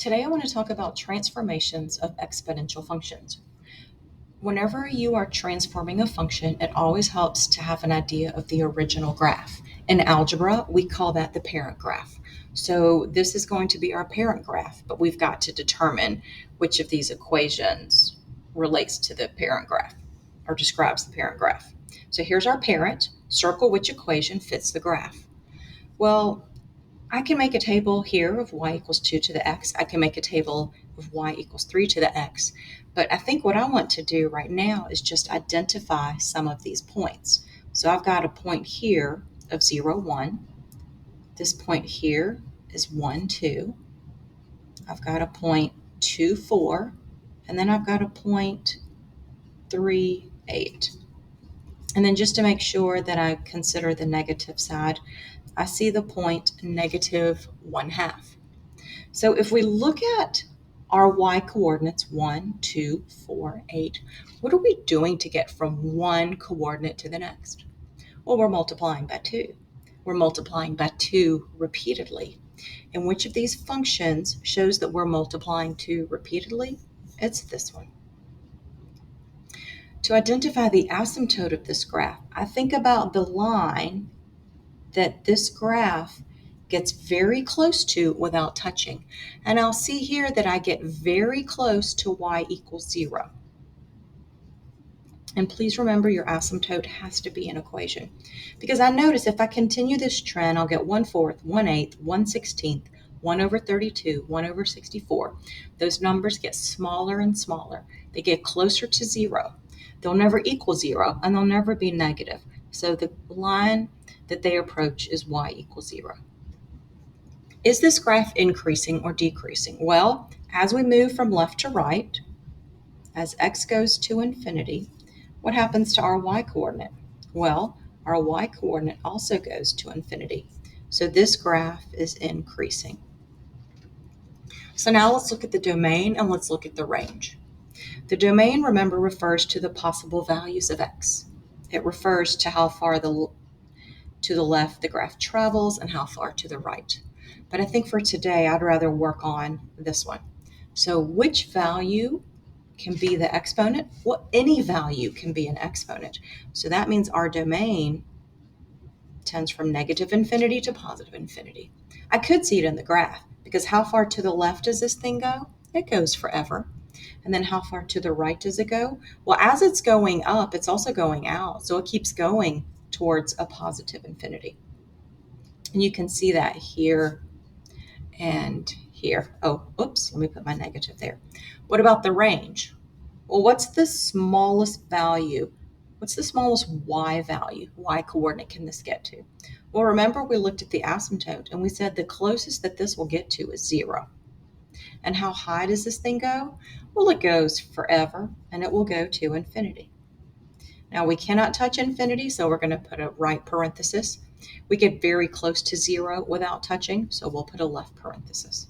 Today I want to talk about transformations of exponential functions. Whenever you are transforming a function, it always helps to have an idea of the original graph. In algebra, we call that the parent graph. So this is going to be our parent graph, but we've got to determine which of these equations relates to the parent graph or describes the parent graph. So here's our parent. Circle which equation fits the graph. Well, I can make a table here of y equals 2 to the x. I can make a table of y equals 3 to the x. But I think what I want to do right now is just identify some of these points. So I've got a point here of 0, 1. This point here is 1, 2. I've got a point 2, 4. And then I've got a point 3, 8. And then just to make sure that I consider the negative side, I see the point negative 1/2. So if we look at our y coordinates, 1, 2, 4, 8, what are we doing to get from one coordinate to the next? Well, we're multiplying by 2. We're multiplying by 2 repeatedly. And which of these functions shows that we're multiplying 2 repeatedly? It's this one. To identify the asymptote of this graph, I think about the line that this graph gets very close to without touching. And I'll see here that I get very close to y equals 0. And please remember your asymptote has to be an equation. Because I notice if I continue this trend, I'll get 1/4, 1/8, 1/16, 1 over 32, 1 over 64. Those numbers get smaller and smaller. They get closer to 0. They'll never equal 0, and they'll never be negative. So the line that they approach is y equals 0. Is this graph increasing or decreasing? Well, as we move from left to right, as x goes to infinity, what happens to our y coordinate? Well, our y coordinate also goes to infinity. So this graph is increasing. So now let's look at the domain and let's look at the range. The domain, remember, refers to the possible values of x. It refers to how far to the left the graph travels and how far to the right. But I think for today, I'd rather work on this one. So which value can be the exponent? Well, any value can be an exponent. So that means our domain tends from negative infinity to positive infinity. I could see it in the graph because how far to the left does this thing go? It goes forever. And then how far to the right does it go? Well, as it's going up, it's also going out. So it keeps going towards a positive infinity. And you can see that here and here. Oh, oops, let me put my negative there. What about the range? Well, what's the smallest value? What's the smallest y value, y coordinate can this get to? Well, remember we looked at the asymptote and we said the closest that this will get to is 0. And how high does this thing go? Well, it goes forever and it will go to infinity. Now we cannot touch infinity, so we're going to put a right parenthesis. We get very close to 0 without touching, so we'll put a left parenthesis.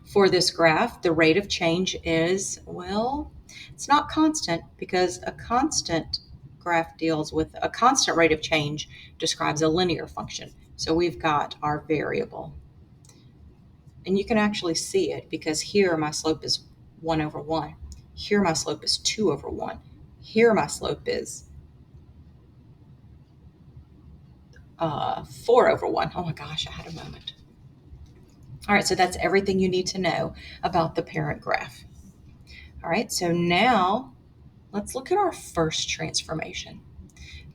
For this graph, the rate of change is, well, it's not constant because a constant graph deals with a constant rate of change describes a linear function. So we've got our variable. And you can actually see it because here my slope is 1 over 1. Here my slope is 2 over 1. Here my slope is 4 over 1. Oh my gosh, I had a moment. All right, so that's everything you need to know about the parent graph. All right, so now let's look at our first transformation.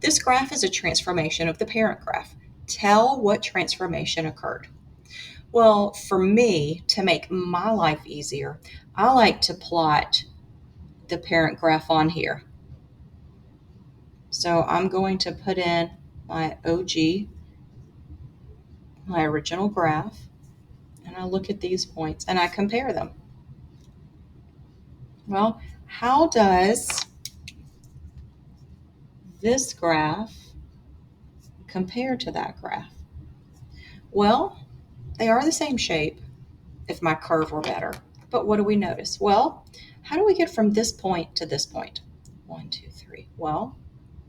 This graph is a transformation of the parent graph. Tell what transformation occurred. Well, for me, to make my life easier, I like to plot the parent graph on here. So I'm going to put in my OG, my original graph, and I look at these points and I compare them. Well, how does this graph compare to that graph? Well, they are the same shape if my curve were better. But what do we notice? Well, how do we get from this point to this point? 1, 2, 3. Well,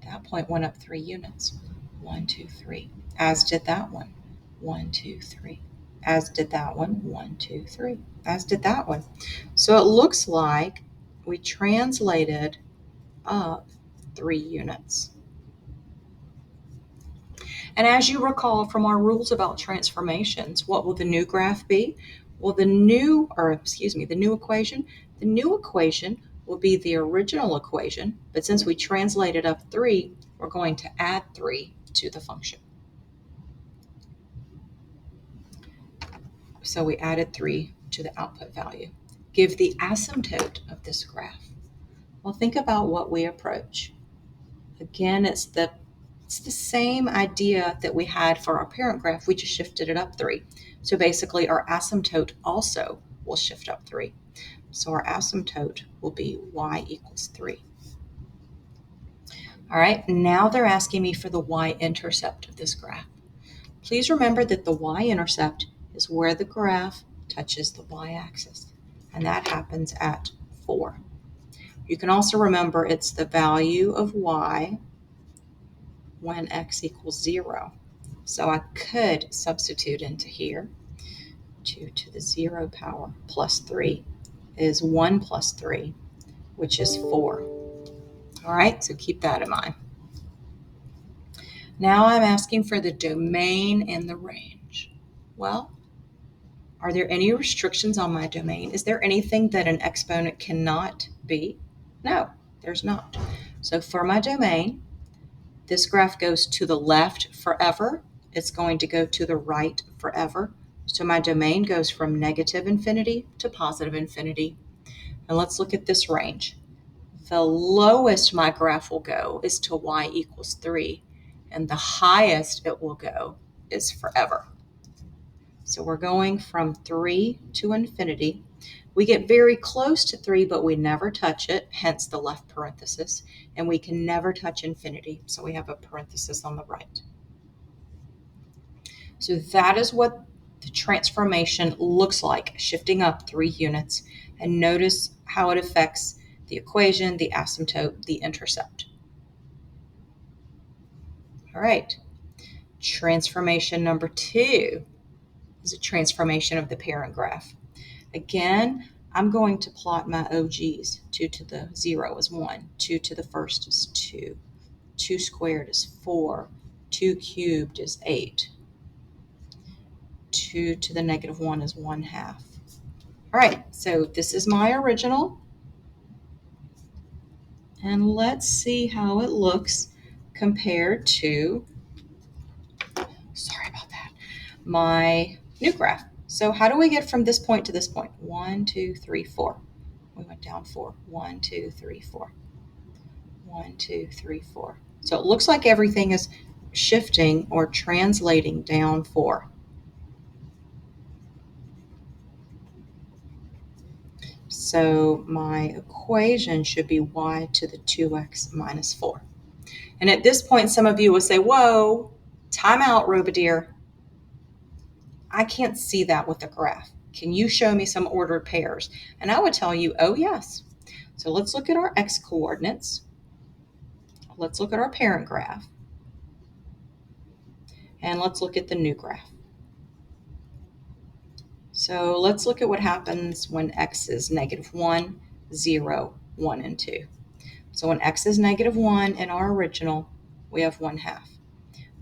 that point went up 3 units. 1, 2, 3. As did that one. 1, 2, 3. as did that one. 1, 2, 3, as did that one. So it looks like we translated up 3 units. And as you recall from our rules about transformations, what will the new graph be? Well, the new equation, will be the original equation, but since we translated up 3, we're going to add 3 to the function. So we added 3 to the output value. Give the asymptote of this graph. Well, think about what we approach. Again, it's the same idea that we had for our parent graph. We just shifted it up 3. So basically, our asymptote also will shift up 3. So our asymptote will be y equals 3. All right, now they're asking me for the y-intercept of this graph. Please remember that the y-intercept is where the graph touches the y-axis, and that happens at 4. You can also remember it's the value of y when x equals 0. So I could substitute into here. 2 to the 0 power plus 3 is 1 plus 3, which is 4. All right, so keep that in mind. Now I'm asking for the domain and the range. Well, are there any restrictions on my domain? Is there anything that an exponent cannot be? No, there's not. So for my domain, this graph goes to the left forever. It's going to go to the right forever. So my domain goes from negative infinity to positive infinity. And let's look at this range. The lowest my graph will go is to y equals 3, and the highest it will go is forever. So we're going from 3 to infinity. We get very close to 3, but we never touch it, hence the left parenthesis, and we can never touch infinity, so we have a parenthesis on the right. So that is what the transformation looks like, shifting up 3 units, and notice how it affects the equation, the asymptote, the intercept. All right, transformation number 2 is a transformation of the parent graph. Again, I'm going to plot my OGs. 2 to the 0 is 1, 2 to the first is 2, 2 squared is 4, 2 cubed is 8, 2 to the negative 1 is 1/2. All right, so this is my original. And let's see how it looks compared to, sorry about that, my new graph. So how do we get from this point to this point? 1, 2, 3, 4. We went down 4. 1, 2, 3, 4. 1, 2, 3, 4. So it looks like everything is shifting or translating down 4. So my equation should be y to the 2x minus 4. And at this point, some of you will say, whoa, time out, Robadeer. I can't see that with the graph. Can you show me some ordered pairs? And I would tell you, oh, yes. So let's look at our x coordinates. Let's look at our parent graph. And let's look at the new graph. So let's look at what happens when x is negative 1, 0, 1, and 2. So when x is negative 1 in our original, we have 1/2.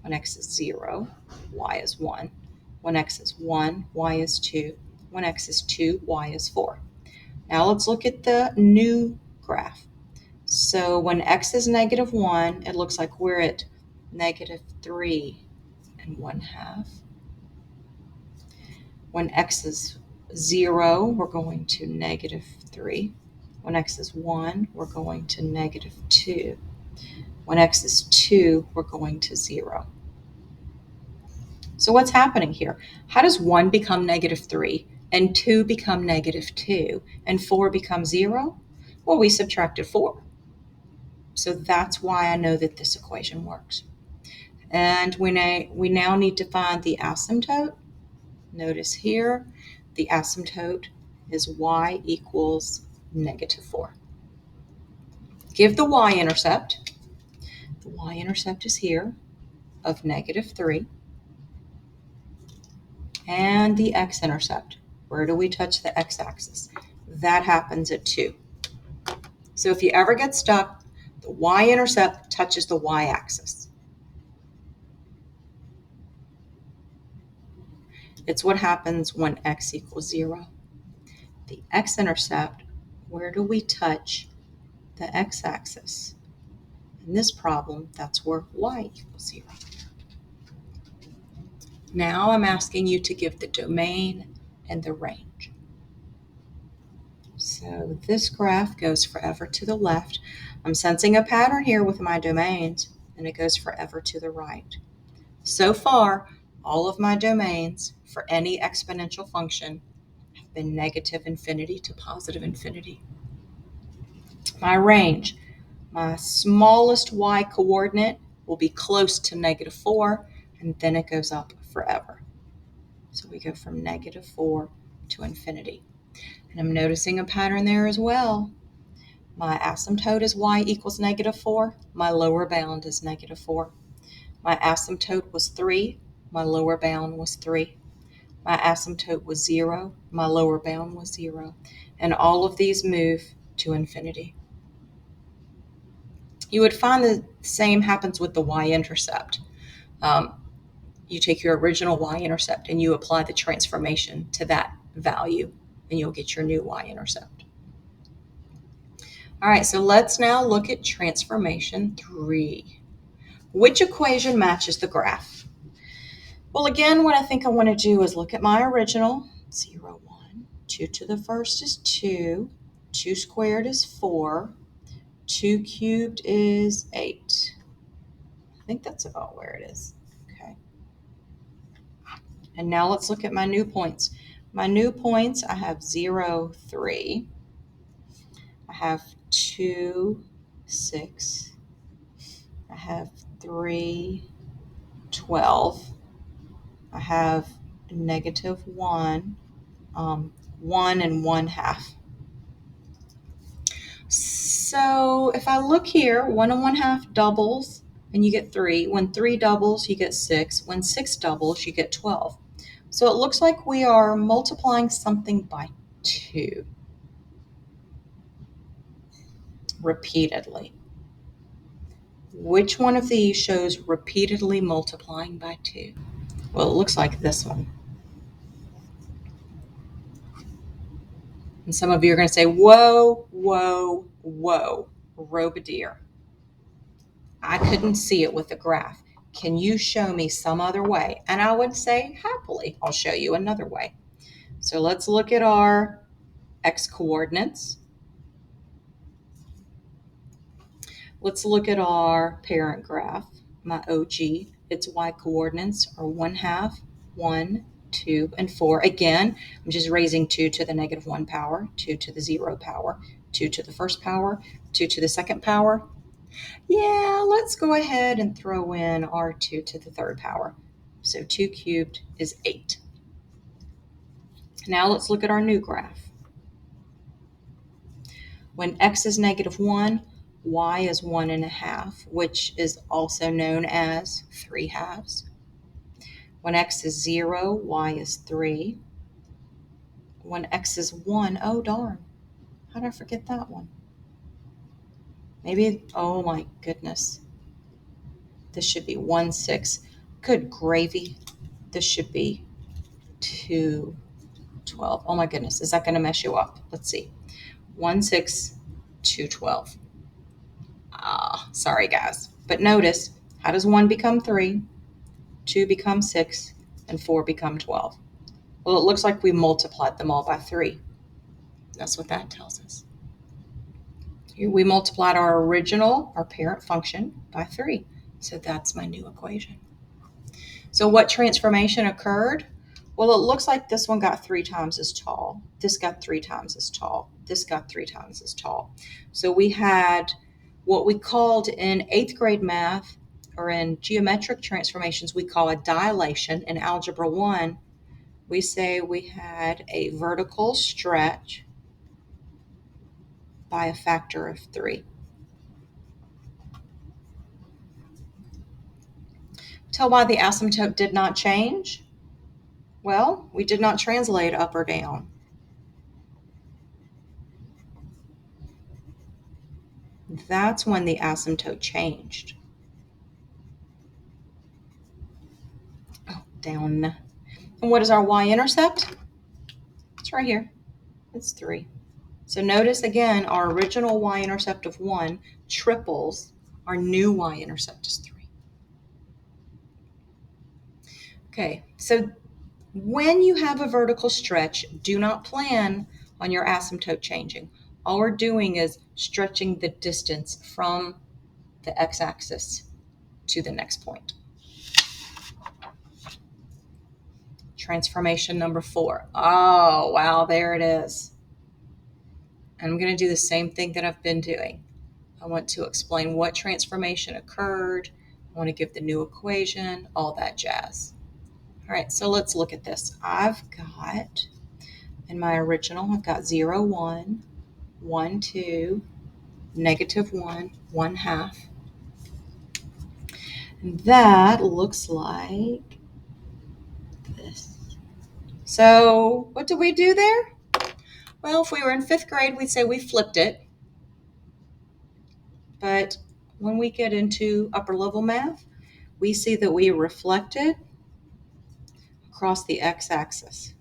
When x is 0, y is 1. When x is 1, y is 2. When x is 2, y is 4. Now let's look at the new graph. So when x is negative 1, it looks like we're at negative 3 and 1/2. When x is 0, we're going to negative 3. When x is 1, we're going to negative 2. When x is 2, we're going to 0. So what's happening here? How does 1 become negative 3 and 2 become negative 2 and 4 become 0? Well, we subtracted 4. So that's why I know that this equation works. And we now need to find the asymptote. Notice here, the asymptote is y equals negative 4. Give the y-intercept. The y-intercept is here of negative 3. and the x-intercept. Where do we touch the x-axis? That happens at 2. So if you ever get stuck, the y-intercept touches the y-axis. It's what happens when x equals 0. The x-intercept, where do we touch the x-axis? In this problem, that's where y equals 0. Now I'm asking you to give the domain and the range. So this graph goes forever to the left. I'm sensing a pattern here with my domains, and it goes forever to the right. So far, all of my domains for any exponential function have been negative infinity to positive infinity. My range, my smallest y coordinate will be close to -4, and then it goes up forever. So we go from -4 to infinity. And I'm noticing a pattern there as well. My asymptote is y equals -4. My lower bound is -4. My asymptote was 3. My lower bound was 3. My asymptote was 0. My lower bound was 0. And all of these move to infinity. You would find the same happens with the y-intercept. You take your original y-intercept and you apply the transformation to that value, and you'll get your new y-intercept. All right, so let's now look at transformation 3. Which equation matches the graph? Well, again, what I think I want to do is look at my original, 0, 1. 2 to the first is 2. 2 squared is 4. 2 cubed is 8. I think that's about where it is. Okay. And now let's look at my new points. My new points, I have 0, 3. I have 2, 6. I have 3, 12. I have -1, 1 and 1/2. So if I look here, 1 and 1/2 doubles and you get 3. When 3 doubles, you get 6. When 6 doubles, you get 12. So it looks like we are multiplying something by 2 repeatedly. Which one of these shows repeatedly multiplying by 2? Well, it looks like this one. And some of you are going to say, whoa, whoa, whoa, Robadeer. I couldn't see it with the graph. Can you show me some other way? And I would say, happily, I'll show you another way. So let's look at our x coordinates. Let's look at our parent graph, my OG. Its y coordinates are 1/2, 1, 2, and 4. Again, I'm just raising 2 to the -1 power, 2 to the 0 power, 2 to the first power, 2 to the second power. Yeah, let's go ahead and throw in our 2 to the third power. So 2 cubed is 8. Now let's look at our new graph. When x is -1, y is 1.5, which is also known as 3/2. When x is 0, y is 3. When x is 1, oh darn, how did I forget that one? Maybe, oh my goodness. This should be 1/6. Good gravy. This should be 2/12. Oh my goodness, is that going to mess you up? Let's see. 1/6, 2/12. Sorry guys. But notice, how does 1 become 3, 2 become 6, and 4 become 12? Well, it looks like we multiplied them all by 3. That's what that tells us. Here we multiplied our original, our parent function, by 3. So that's my new equation. So what transformation occurred? Well, it looks like this one got 3 times as tall. This got 3 times as tall. This got 3 times as tall. So we had what we called in 8th grade math, or in geometric transformations, we call a dilation. In Algebra 1, we say we had a vertical stretch by a factor of 3. Tell why the asymptote did not change. Well, we did not translate up or down. That's when the asymptote changed. Oh, down. And what is our y-intercept? It's right here. It's 3. So notice again, our original y-intercept of 1 triples. Our new y-intercept is 3. Okay, so when you have a vertical stretch, do not plan on your asymptote changing. All we're doing is stretching the distance from the x-axis to the next point. Transformation number 4. Oh, wow, there it is. And I'm going to do the same thing that I've been doing. I want to explain what transformation occurred. I want to give the new equation, all that jazz. All right, so let's look at this. I've got, in my original, I've got 0, 1, 1, 2, negative 1, 1/2. And that looks like this. So what do we do there? Well, if we were in 5th grade, we'd say we flipped it. But when we get into upper level math, we see that we reflect it across the x-axis.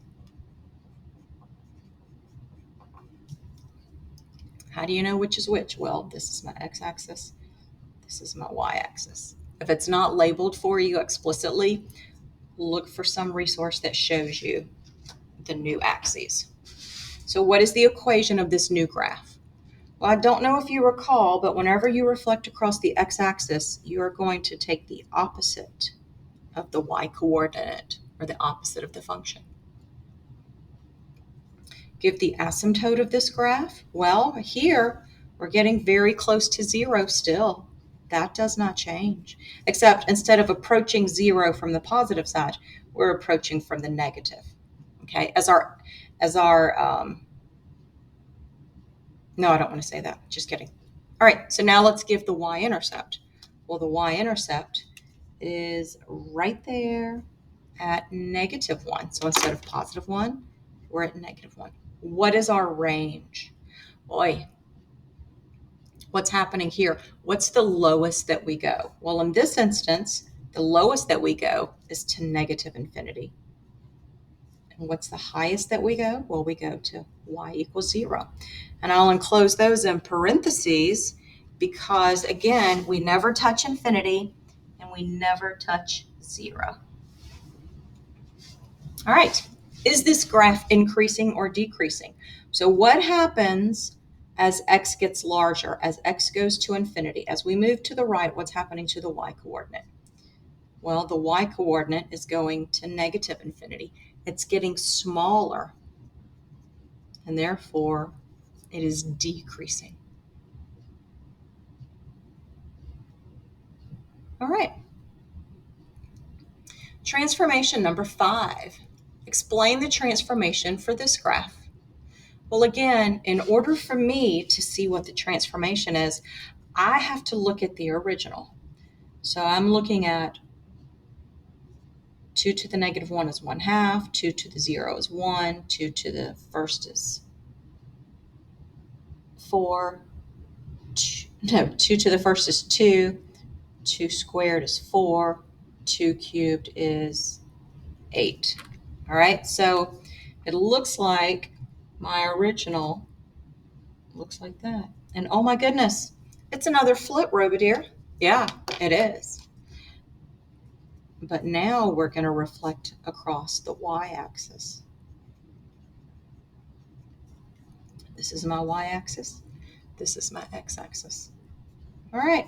How do you know which is which? Well, this is my x-axis. This is my y-axis. If it's not labeled for you explicitly, look for some resource that shows you the new axes. So what is the equation of this new graph? Well, I don't know if you recall, but whenever you reflect across the x-axis, you are going to take the opposite of the y-coordinate, or the opposite of the function. Give the asymptote of this graph. Well, here we're getting very close to 0 still. That does not change, except instead of approaching 0 from the positive side, we're approaching from the negative. Okay, no, I don't want to say that. Just kidding. All right, so now let's give the y-intercept. Well, the y-intercept is right there at negative 1. So instead of positive 1, we're at negative 1. What is our range? Boy, what's happening here? What's the lowest that we go? Well, in this instance, the lowest that we go is to negative infinity. And what's the highest that we go? Well, we go to y equals 0. And I'll enclose those in parentheses because, again, we never touch infinity and we never touch 0. All right. Is this graph increasing or decreasing? So what happens as x gets larger, as x goes to infinity? As we move to the right, what's happening to the y-coordinate? Well, the y-coordinate is going to negative infinity. It's getting smaller, and therefore it is decreasing. All right. Transformation number 5. Explain the transformation for this graph. Well, again, in order for me to see what the transformation is, I have to look at the original. So I'm looking at 2 to the negative 1 is 1/2, 2 to the 0 is 1, 2 to the first is 4, 2 to the first is 2, 2 squared is 4, 2 cubed is 8. All right, so it looks like my original looks like that. And oh my goodness, it's another flip, Robodeer. Yeah, it is. But now we're going to reflect across the y-axis. This is my y-axis. This is my x-axis. All right.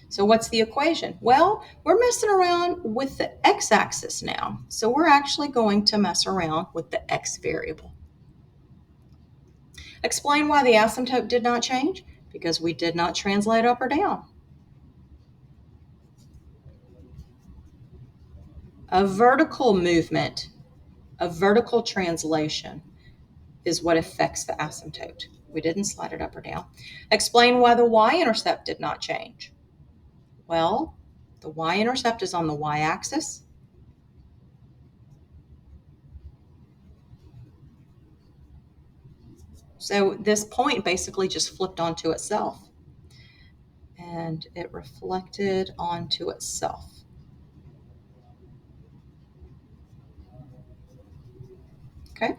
So what's the equation? Well, we're messing around with the x-axis now. So we're actually going to mess around with the x variable. Explain why the asymptote did not change. Because we did not translate up or down. A vertical movement, a vertical translation is what affects the asymptote. We didn't slide it up or down. Explain why the y-intercept did not change. Well, the y-intercept is on the y-axis. So this point basically just flipped onto itself, and it reflected onto itself. Okay.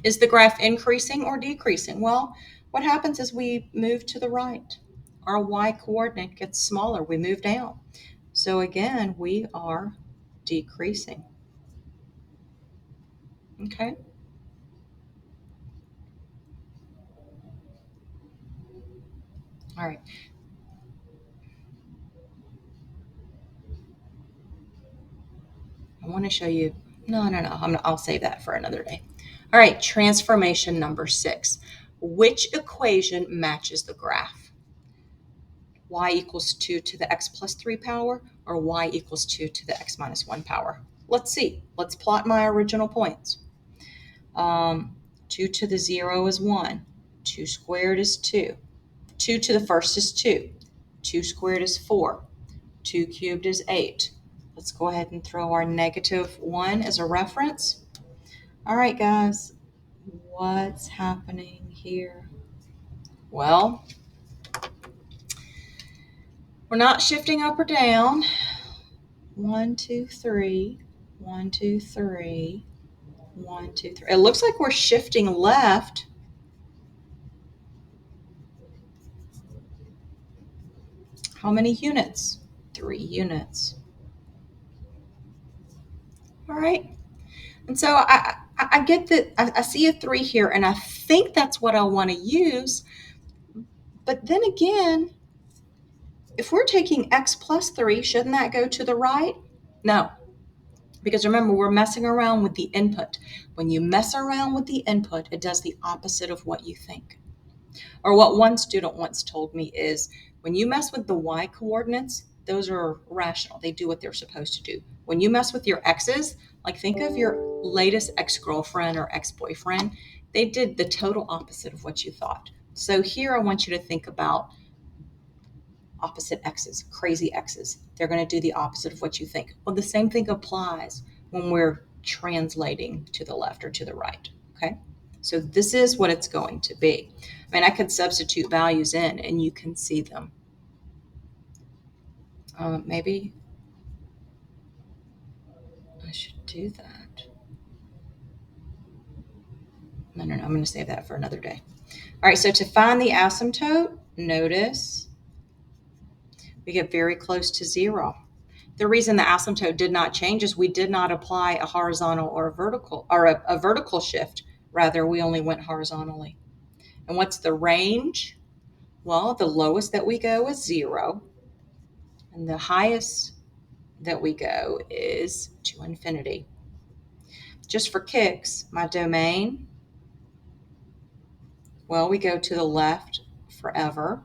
Is the graph increasing or decreasing? Well, what happens is we move to the right. Our y coordinate gets smaller. We move down. So again, we are decreasing. Okay. All right. I want to show you. No. I'll save that for another day. All right. Transformation number 6. Which equation matches the graph? Y equals 2 to the x plus 3 power, or y equals 2 to the x minus 1 power? Let's see. Let's plot my original points. 2 to the 0 is 1. 2 squared is 2. 2 to the first is 2. 2 squared is 4. 2 cubed is 8. Let's go ahead and throw our negative 1 as a reference. All right, guys, what's happening here? Well, we're not shifting up or down. 1, 2, 3. 1, 2, 3. 1, 2, 3. It looks like we're shifting left. How many units? 3 units. All right. And so I get that I see a 3 here, and I think that's what I want to use. But then again, if we're taking x plus 3, shouldn't that go to the right? No, because remember, we're messing around with the input. When you mess around with the input, it does the opposite of what you think. Or what one student once told me is, when you mess with the y coordinates, those are rational. They do what they're supposed to do. When you mess with your x's, like think of your latest ex-girlfriend or ex-boyfriend, they did the total opposite of what you thought. So here I want you to think about opposite x's, crazy x's. They're going to do the opposite of what you think. Well, the same thing applies when we're translating to the left or to the right. Okay. So this is what it's going to be. I mean, I could substitute values in and you can see them. Maybe I should do that. No. I'm going to save that for another day. All right. So to find the asymptote, notice we get very close to 0. The reason the asymptote did not change is we did not apply a horizontal or a vertical or a vertical shift. Rather, we only went horizontally. And what's the range? Well, the lowest that we go is 0, and the highest that we go is to infinity. Just for kicks, my domain, well, we go to the left forever.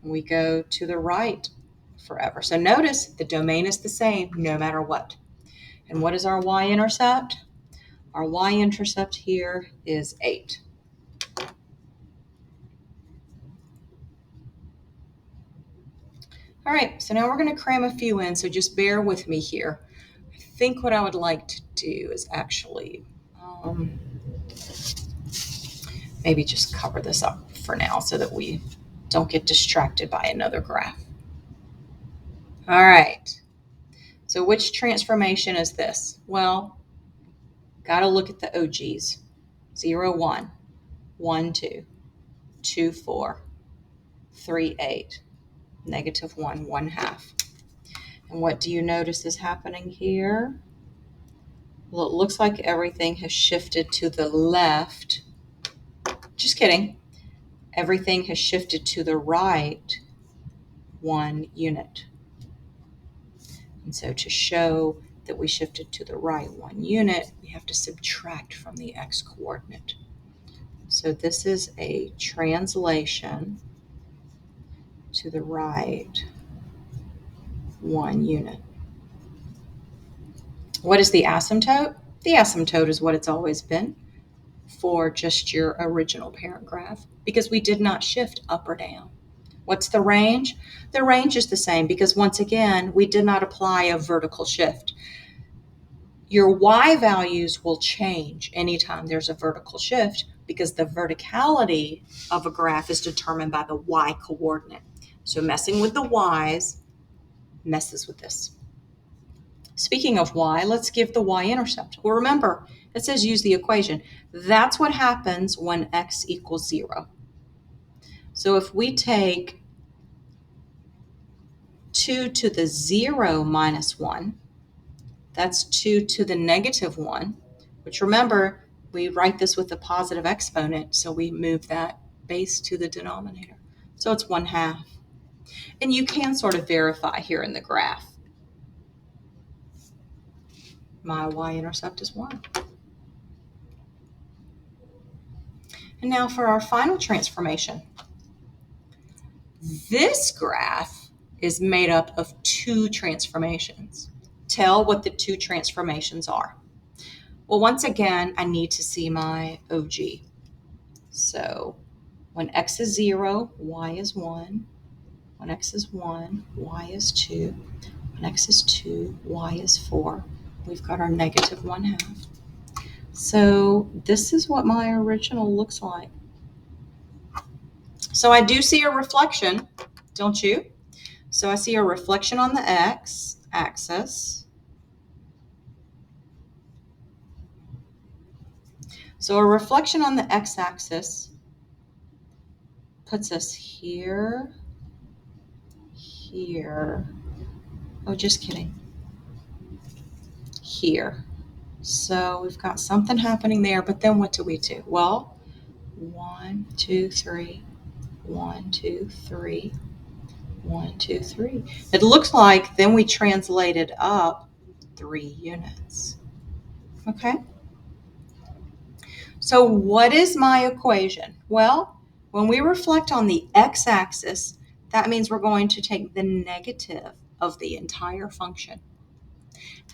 We go to the right forever. So notice the domain is the same no matter what. And what is our y-intercept? Our y-intercept here is 8. All right, so now we're going to cram a few in, so just bear with me here. I think what I would like to do is actually maybe just cover this up for now so that we don't get distracted by another graph. All right, so which transformation is this? Well, got to look at the OGs. 0, 1, 1, 2, 2, 4, 3, 8, negative 1, 1 half. And what do you notice is happening here? Well, it looks like everything has shifted to the left. Just kidding. Everything has shifted to the right 1 unit. And so to show that we shifted to the right 1 unit, we have to subtract from the x coordinate. So this is a translation to the right 1 unit. What is the asymptote? The asymptote is what it's always been for just your original parent graph, because we did not shift up or down. What's the range? The range is the same because, once again, we did not apply a vertical shift. Your y values will change anytime there's a vertical shift, because the verticality of a graph is determined by the y coordinate. So messing with the y's messes with this. Speaking of y, let's give the y-intercept. Well, remember, it says use the equation. That's what happens when x equals 0. So if we take 2 to the 0 minus 1, that's 2 to the negative 1, which remember, we write this with a positive exponent, so we move that base to the denominator. So it's 1/2. And you can sort of verify here in the graph. My y-intercept is 1. And now for our final transformation. This graph is made up of 2 transformations. Tell what the 2 transformations are. Well, once again, I need to see my OG. So when x is 0, y is 1. When x is 1, y is 2. When x is 2, y is 4. We've got our negative 1/2. So this is what my original looks like. So I do see a reflection, don't you? So I see a reflection on the x-axis. So a reflection on the x-axis puts us here, here. Oh, just kidding. Here. So we've got something happening there, but then what do we do? Well, 1, 2, 3, 1, 2, 3, 1, 2, 3. It looks like then we translated up 3 units. Okay? So what is my equation? Well, when we reflect on the x-axis, that means we're going to take the negative of the entire function.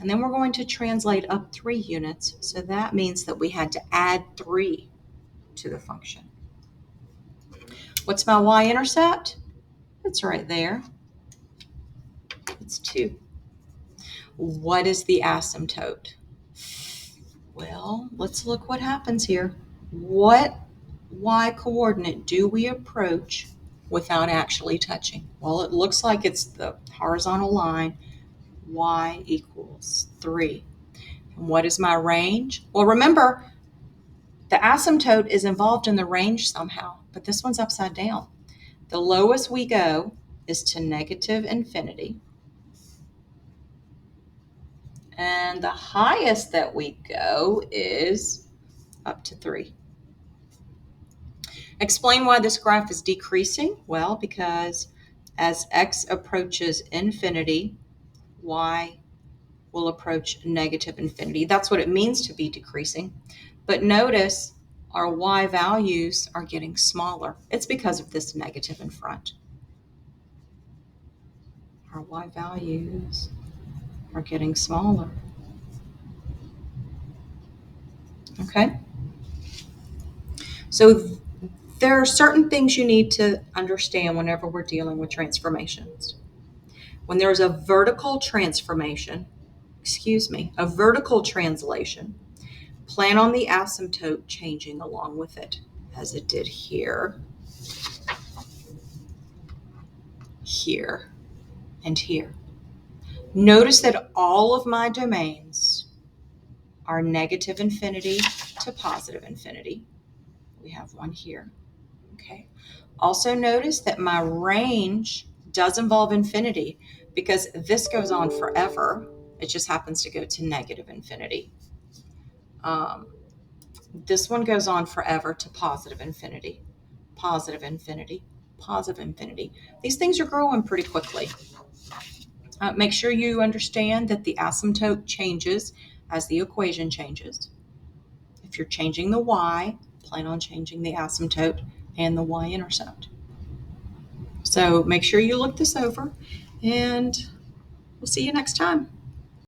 And then we're going to translate up 3 units. So that means that we had to add 3 to the function. What's my y-intercept? It's right there. It's 2. What is the asymptote? Well, let's look what happens here. What y-coordinate do we approach without actually touching? Well, it looks like it's the horizontal line, y equals 3. And what is my range? Well, remember, the asymptote is involved in the range somehow, but this one's upside down. The lowest we go is to negative infinity. And the highest that we go is up to 3. Explain why this graph is decreasing. Well, because as x approaches infinity, y will approach negative infinity. That's what it means to be decreasing. But notice our y values are getting smaller. It's because of this negative in front. Our y values are getting smaller. Okay? So there are certain things you need to understand whenever we're dealing with transformations. When there's a vertical transformation, a vertical translation, plan on the asymptote changing along with it, as it did here, here, and here. Notice that all of my domains are negative infinity to positive infinity. We have one here. Okay. Also notice that my range does involve infinity because this goes on forever. It just happens to go to negative infinity. This one goes on forever to positive infinity, positive infinity, positive infinity. These things are growing pretty quickly. Make sure you understand that the asymptote changes as the equation changes. If you're changing the y, plan on changing the asymptote and the y-intercept. So make sure you look this over, and we'll see you next time.